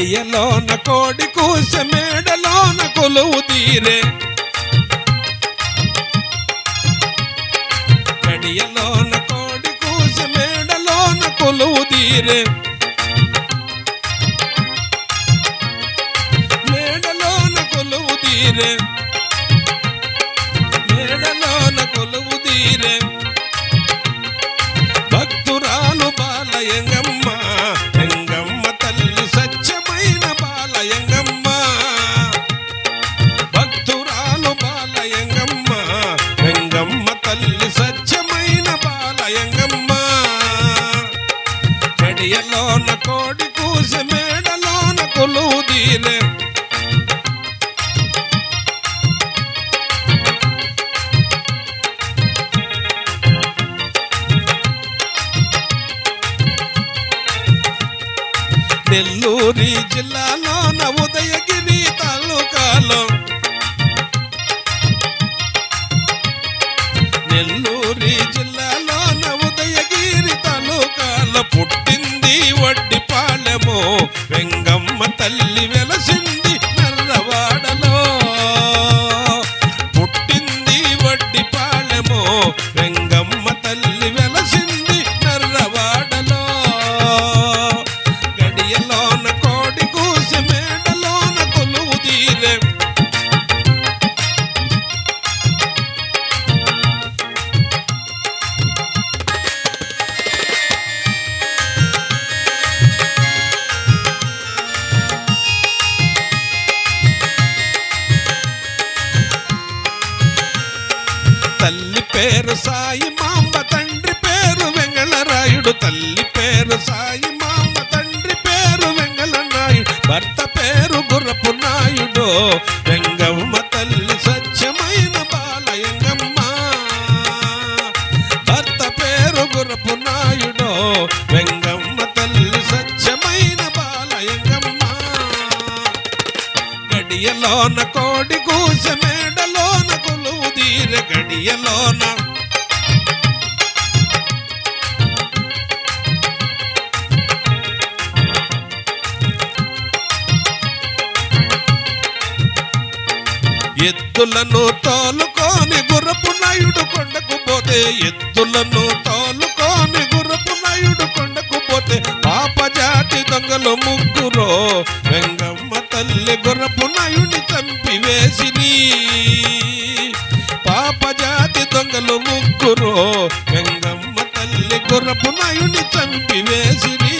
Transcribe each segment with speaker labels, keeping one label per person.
Speaker 1: గడియలోన కోడి కూసె మేడలోన కొలువు తీరే గడియలోన కోడి కూసె మేడలోన కొలువు తీరే మేడలోన కొలువు తీరే మేడలోన కొలువు తీరే భక్తురాలు బాలయంగమ్మ ఎంగమ్మ తల్లి సత్యమైన బాలయంగమ్మ భక్తురాలు బాలయంగమ్మ ఎంగమ్మ తల్లి సత్యమైన బాలయంగమ్మ గడియలోన కోడి కూసె మేడలోన కొలువు తీరే నెల్లూరి జిల్లాలోన ఉదయగిరి తాలూకాలో నెల్లూరి జిల్లాలోన ఉదయగిరి తాలూకాలో పుట్టింది వడ్డిపాలెము వెంగమ్మ తల్లి వెలసింది నర్రవాడలో పుట్టింది వడ్డిపాలెము వెంగమ్మ తల్లి వెలసింది నర్రవాడలో గడియలోన కోడి కూసె మేడలోన కొలువు తీరే తల్లి పేరు సాయి మాంబ తండ్రి పేరు వెంగళరాయుడు తల్లి పేరు సాయి మాంబ తండ్రి పేరు వెంగళనాయుడు భర్త పేరు గుర్రపు నాయుడు వెంగమ్మ తల్లి సత్యమైన బాలయంగమ్మ భర్త పేరు గుర్రపు నాయుడు వెంగమ్మ తల్లి సత్యమైన బాలయంగమ్మ గడియలోన కోడి కూసె మేడలోన కొలువు తీరె గడియలోన ఎద్దులను తోలుకొని గుర్రపు నాయుడు కొండకు పోతే ఎద్దులను తోలుకొని గుర్రపు నాయుడు కొండకు పోతే పాప జాతి దొంగలు ముగ్గురు వెంగమ్మ తల్లి గుర్రపు నాయుడిని చంపివేసిని పాప జాతి దొంగలు ముగ్గురు వెంగమ్మ తల్లి గుర్రపు నాయుడిని చంపివేసిని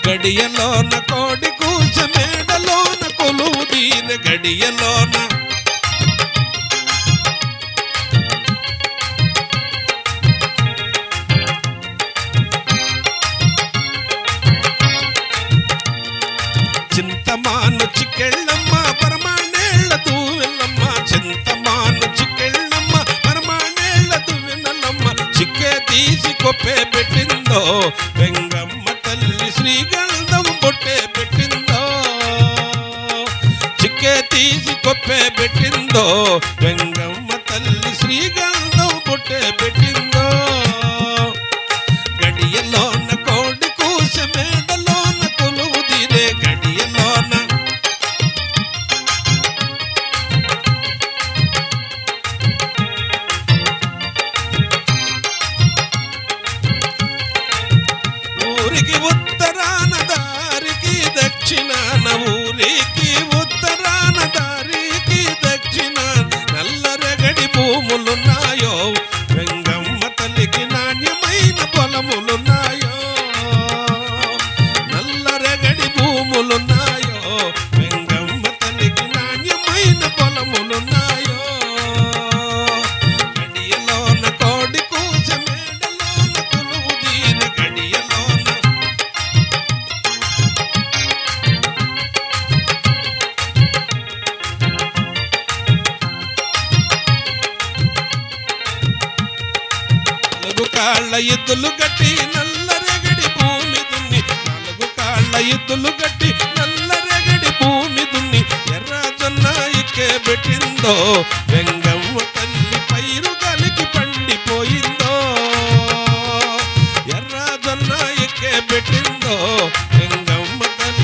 Speaker 1: గడియలోన కోడి కూసె మేడలోన కొలువు తీరె గడియలోన చింతమాను చిక్కెళ్ళమ్మ పరమాణేళ్ల దూవెల్లమ్మ చింతమాను చిక్కెళ్ళమ్మ పరమాణేళ్ల దూవెల్లమ్మ చిక్కే తీసి కొప్పే పెట్టిందో వెంగమ్మ తల్లి శ్రీగంధం బొట్టే పెట్టిందో చిక్కే తీసి కొప్పే పెట్టిందో వెంగమ్మ తల్లి శ్రీగంధం బొట్టే పెట్టిందో గడియలోన కోడి కూసె మేడలోన కొలువు తీరే గడియలోన ఊరికి ఉత్తరాన దారికి దక్షిణాన ఊరికి ఉత్తరాన దారికి దక్షిణాన నల్లరెగడి భూములున్నాయో వెంగమ్మ తల్లికి నాణ్యమైన పొలములున్నాయో నల్లరెగడి భూములున్నాయో వెంగమ్మ తల్లికి నాణ్యమైన పొలములున్నాయో గడియలోన కోడి కూసె మేడలోన కొలువు తీరె గడియలోన నాలుగు కాళ్ళ ఎద్దులు గట్టి నల్లరెగడి భూమి దున్ని నాలుగు కాళ్ళ ఎద్దులు గట్టి నల్లరెగడి భూమి దున్ని ఎర్ర జొన్న ఇక్కే పెట్టిందో వెంగమ్మ తల్లి పైరు గాలికి పండిపోయిందో ఎర్ర జొన్న ఇక్కే పెట్టిందో వెంగమ్మ తల్లి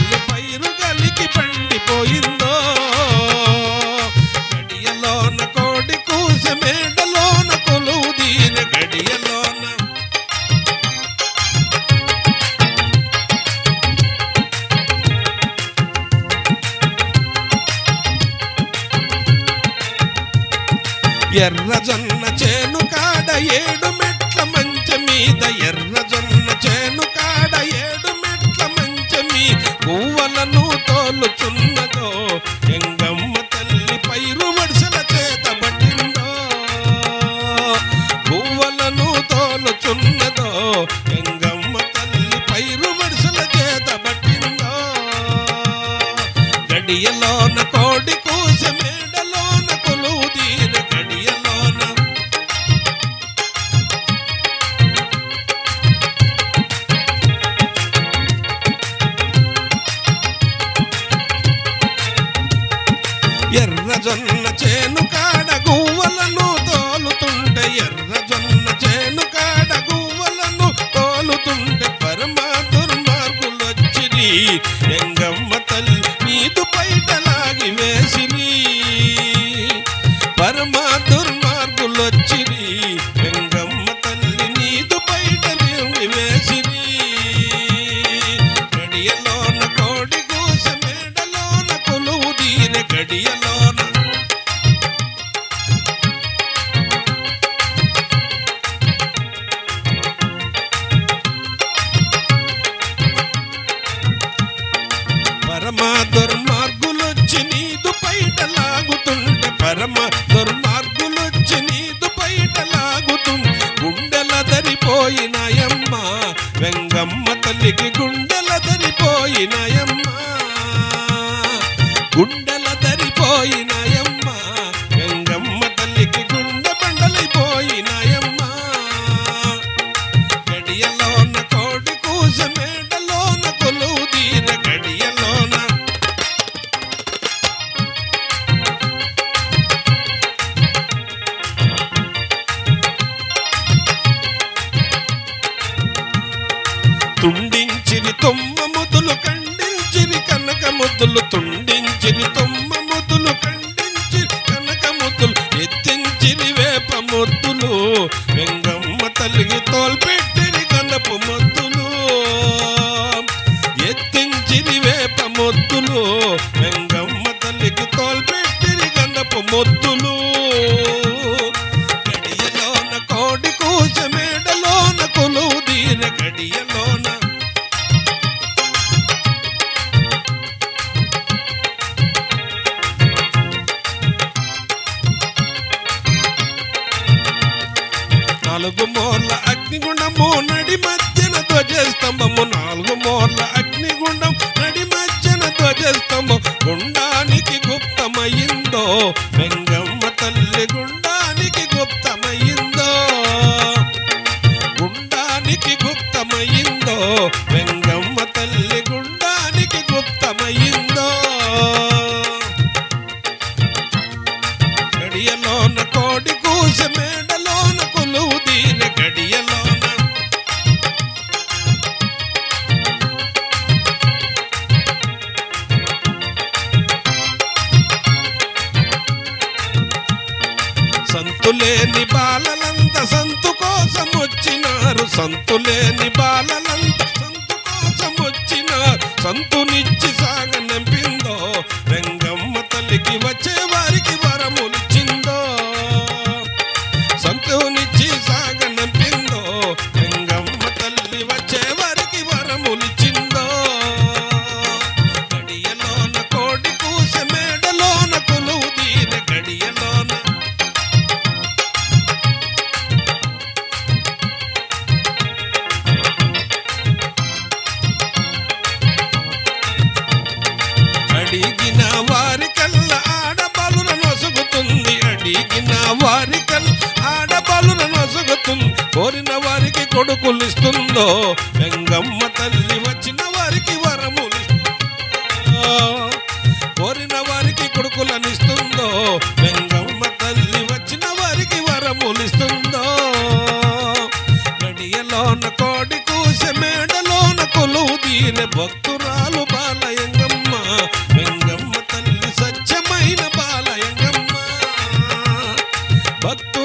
Speaker 1: జొన్న చేను కాడ 7 మెట్ల మంచె మీద ఎర్ర జొన్న చేను కాడ 7 మెట్ల మంచె మీద గువ్వలను తోలుచున్నదో ఎంగమ్మ తల్లి పైరు వడిసెల చేత పట్టిందో గువ్వలను తోలుచున్నదో ఎంగమ్మ తల్లి పైరు వడిసెల చేత పట్టిందో గడియలోన కోడి కూసె మేడలోన కొలువు తీర గడియలోన ఎర్ర జొన్న చేను కాడ గువ్వలను తోలుతుంటే ఎర్ర జొన్న చేను కాడ గువ్వలను తోలుతుంటే పరమ దుర్మార్గులొచ్చిరి ఎంగమ్మ తల్లి నీదు పైటలాగి వేసిరి పరమ దుర్మార్గులొచ్చిరి ఎంగమ్మ తల్లి నీదు పైటలాగి వేసిరి గడియలోన కోడి కూస మేడలోన కొలువు తీర గడియలోన పరమ దుర్మార్గులొచ్చి నీదు పైటలాగుతుంటే పరమ దుర్మార్గులొచ్చి నీదు పైటలాగుతుంటే గుండెల దరిపోయినాయమ్మ వెంగమ్మ తల్లికి గుండెల దరిపోయినాయమ్మ గుండెల దరిపోయినాయమ్మ వెంగమ్మ తల్లికి గుండె బండలైపోయినాయమ్మ గడియలోన కోడి కూస మేడలోన కొలువు తీర గడియలోన తుండించిరి తొమ్మ ముద్దులు ఖండించిరి కనక ముద్దులు తుండించిరి తొమ్మ ముద్దులు ఖండించిరి కనక ముద్దులు ఎత్తించిరి వేప ముద్దులు వెంగమ్మ తల్లికి తోల్పెట్టిరి గంధపు ముద్దులు ఎత్తించిరి వేప ముద్దులు వెంగమ్మ తల్లికి తోల్పెట్టిరి గంధపు ముద్దులు గడియలోన కోడి కూస మేడలోన కొలువు తీర గడియలోన నాలుగు మూర్ల అగ్నిగుండము నడి మధ్యన ధ్వజస్తంభము 4 మూర్ల అగ్నిగుండం నడి మధ్యన ధ్వజస్తంభం గుండానికి గుప్తమయ్యిందో వెంగమ్మ తల్లి గుండానికి గుప్తమయ్యిందో గుండానికి గుప్తమయ్యిందో వెంగమ్మ తల్లి గుండానికి గుప్తమయ్యిందో గడియలోన కోడి కూస మేడలోన కొలువు తీర గడియలోన సంతులేని బాలలంత సంతు కోసం వచ్చినారు సంతులేని బాలలంత సంతు కోసం వచ్చినారు సంతునిచ్చి సాగనంపిందో వెంగమ్మ తల్లికి వచ్చే వారికి వరములిచ్చిందో సంతునిచ్చి సాగనంపిందో వెంగమ్మ తల్లి వచ్చే వారికి వరములిచ్చిందో గడియలోన కోడి కూస మేడలోన కొలువు తీర గడియలోన అడిగిన వారికల్లా ఆడబలున నొసుగుతుంది అడిగిన వారికల్లా ఆడబలున నొసుగుతుంది కోరిన వారికి కొడుకులు ఇస్తుందో వెంగమ్మ తల్లి వచ్చిన వారికి వరములిస్తుందో కోరిన వారికి కొడుకులనిస్తుందో వెంగమ్మ తల్లి వచ్చిన వారికి వరములిస్తుందో గడియలోన కోడి కూస మేడలోన కొలువు తీర భక్తురాలు బాలయంగమ్మ వెంగమ్మ తల్లి సత్యమైన బాలయంగమ్మ భక్తు